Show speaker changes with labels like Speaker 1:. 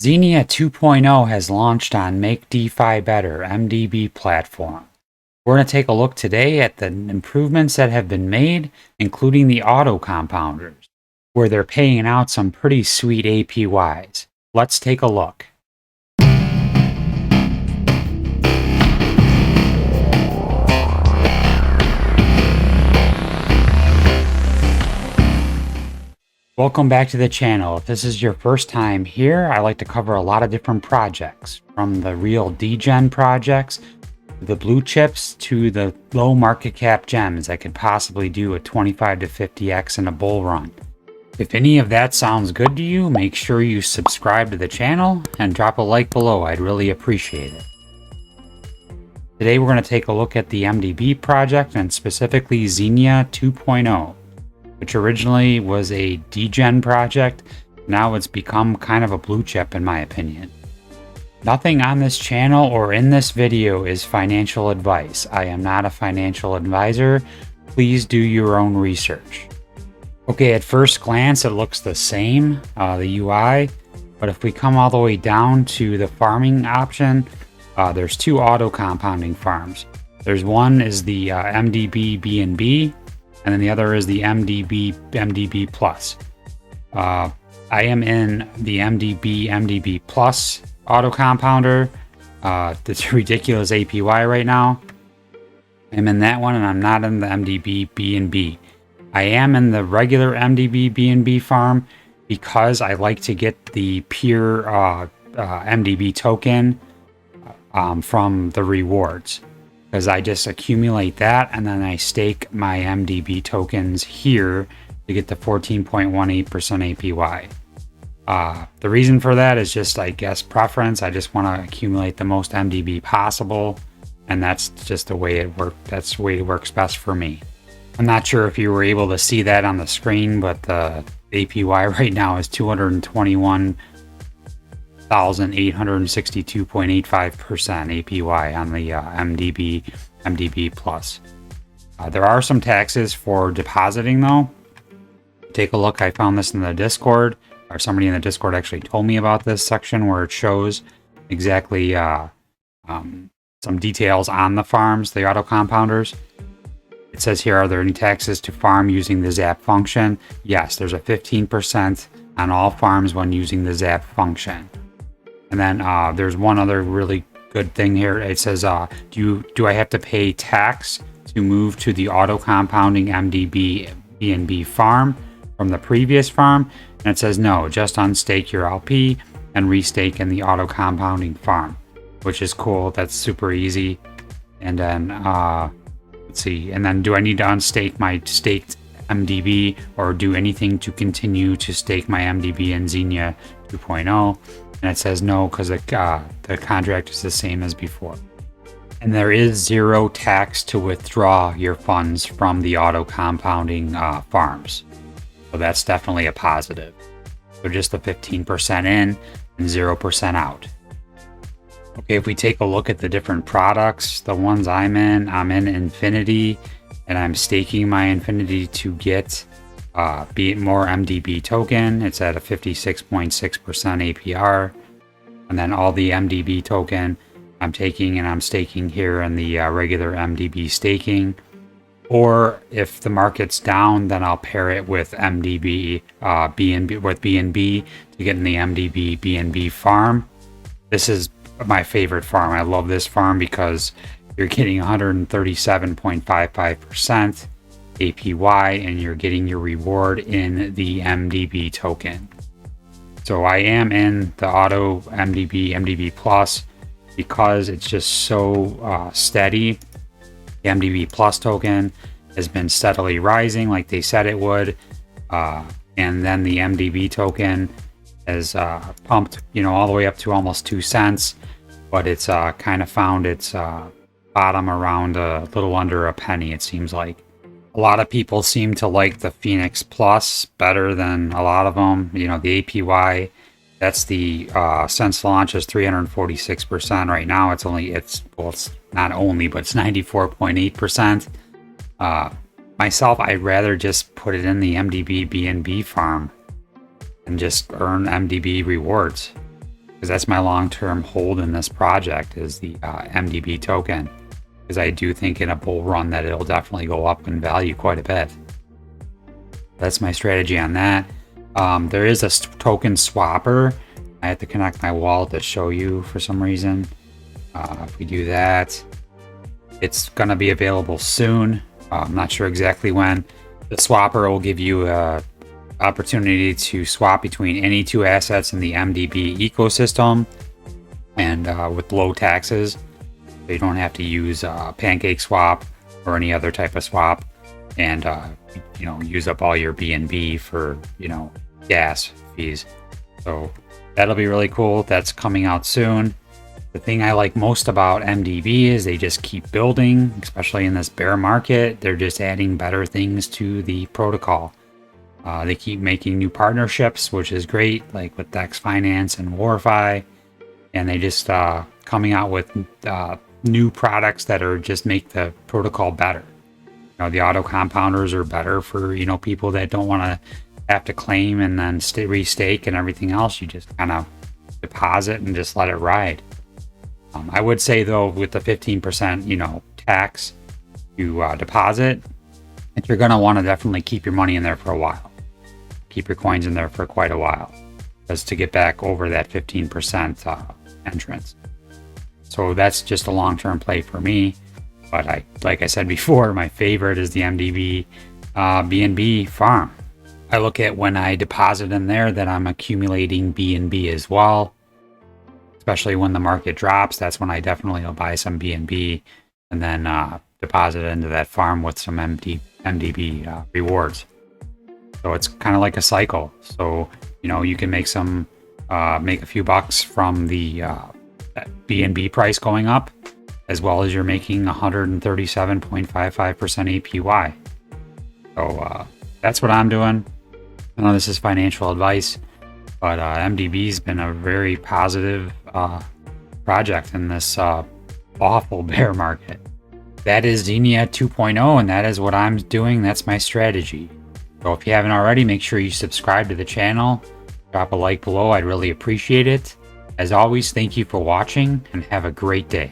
Speaker 1: Xenia 2.0 has launched on Make DeFi Better MDB platform. We're going to take a look today at the improvements that have been made, including the auto compounders, where they're paying out some pretty sweet APYs. Let's take a look. Welcome back to the channel. If this is your first time here, I like to cover a lot of different projects, from the real degen projects, the blue chips, to the low market cap gems that could possibly do a 25 to 50x in a bull run. If any of that sounds good to you, make sure you subscribe to the channel and drop a like below. I'd really appreciate it. Today we're going to take a look at the MDB project, and specifically Xenia 2.0. which originally was a degen project. Now it's become kind of a blue chip in my opinion. Nothing on this channel or in this video is financial advice. I am not a financial advisor. Please do your own research. Okay, at first glance it looks the same, the UI, but if we come all the way down to the farming option, there's two auto compounding farms. There's one is the MDB BNB, and then the other is the MDB Plus. I am in the MDB Plus auto compounder. That's ridiculous APY right now. I'm in that one, and I'm not in the MDB BNB. I am in the regular MDB BNB farm because I like to get the pure MDB token from the rewards. Because I just accumulate that and then I stake my MDB tokens here to get the 14.18% APY. The reason for that is just, I guess, preference. I just want to accumulate the most MDB possible, and that's just the way it works. That's the way it works best for me. I'm not sure if you were able to see that on the screen, but the APY right now is 221,862.85% APY on the MDB Plus. There are some taxes for depositing though. Take a look. I found this in the Discord, or somebody in the Discord actually told me about this section where it shows exactly some details on the farms, the auto compounders. It says here, are there any taxes to farm using the zap function? Yes, there's a 15% on all farms when using the zap function. And then there's one other really good thing here. It says, do I have to pay tax to move to the auto compounding MDB BNB farm from the previous farm? And it says no, just unstake your LP and restake in the auto compounding farm, which is cool. That's super easy. And then let's see. And then do I need to unstake my staked MDB or do anything to continue to stake my MDB in Xenia 2.0? And it says no, because the contract is the same as before. And there is zero tax to withdraw your funds from the auto compounding farms. So that's definitely a positive. So just the 15% in and 0% out. Okay, if we take a look at the different products, the ones I'm in Infinity, and I'm staking my Infinity to get be it more MDB token. It's at a 56.6% APR. And then all the MDB token I'm taking and I'm staking here in the regular MDB staking. Or if the market's down, then I'll pair it with MDB BNB to get in the MDB BNB farm. This is my favorite farm. I love this farm because you're getting 137.55% APY, and you're getting your reward in the MDB token. So I am in the auto MDB Plus because it's just so steady. The MDB Plus token has been steadily rising like they said it would, and then the MDB token has pumped, all the way up to almost 2 cents, but it's kind of found its bottom around a little under a penny, it seems like. A lot of people seem to like the Phoenix Plus better than a lot of them. The APY, that's the since launch is 346% right now. It's not only, but it's 94.8%. Myself, I'd rather just put it in the MDB BNB farm and just earn MDB rewards. because that's my long-term hold in this project, is the MDB token, because I do think in a bull run that it'll definitely go up in value quite a bit. That's my strategy on that. There is a token swapper. I have to connect my wallet to show you for some reason. If we do that, it's going to be available soon. I'm not sure exactly when. The swapper will give you a opportunity to swap between any two assets in the MDB ecosystem, and with low taxes. So you don't have to use Pancake Swap or any other type of swap, and use up all your BNB for gas fees. So that'll be really cool. That's coming out soon. The thing I like most about MDB is they just keep building, especially in this bear market. They're just adding better things to the protocol. They keep making new partnerships, which is great, like with Dex Finance and Warify, and they just coming out with new products that are just make the protocol better. The auto compounders are better for people that don't want to have to claim and then restake and everything else. You just kind of deposit and just let it ride. I would say though, with the 15% tax you deposit, that you're going to want to definitely keep your money in there for a while. Keep your coins in there for quite a while, just to get back over that 15% entrance. So that's just a long-term play for me. But like I said before, my favorite is the MDB BNB farm. I look at when I deposit in there that I'm accumulating BNB as well. Especially when the market drops, that's when I definitely will buy some BNB and then deposit into that farm with some MDB rewards. So it's kind of like a cycle. So you can make a few bucks from the BNB price going up, as well as you're making 137.55% APY. So that's what I'm doing. I know this is financial advice, but MDB's been a very positive project in this awful bear market. That is Xenia 2.0, and that is what I'm doing. That's my strategy. So if you haven't already, make sure you subscribe to the channel. Drop a like below. I'd really appreciate it. As always, thank you for watching, and have a great day.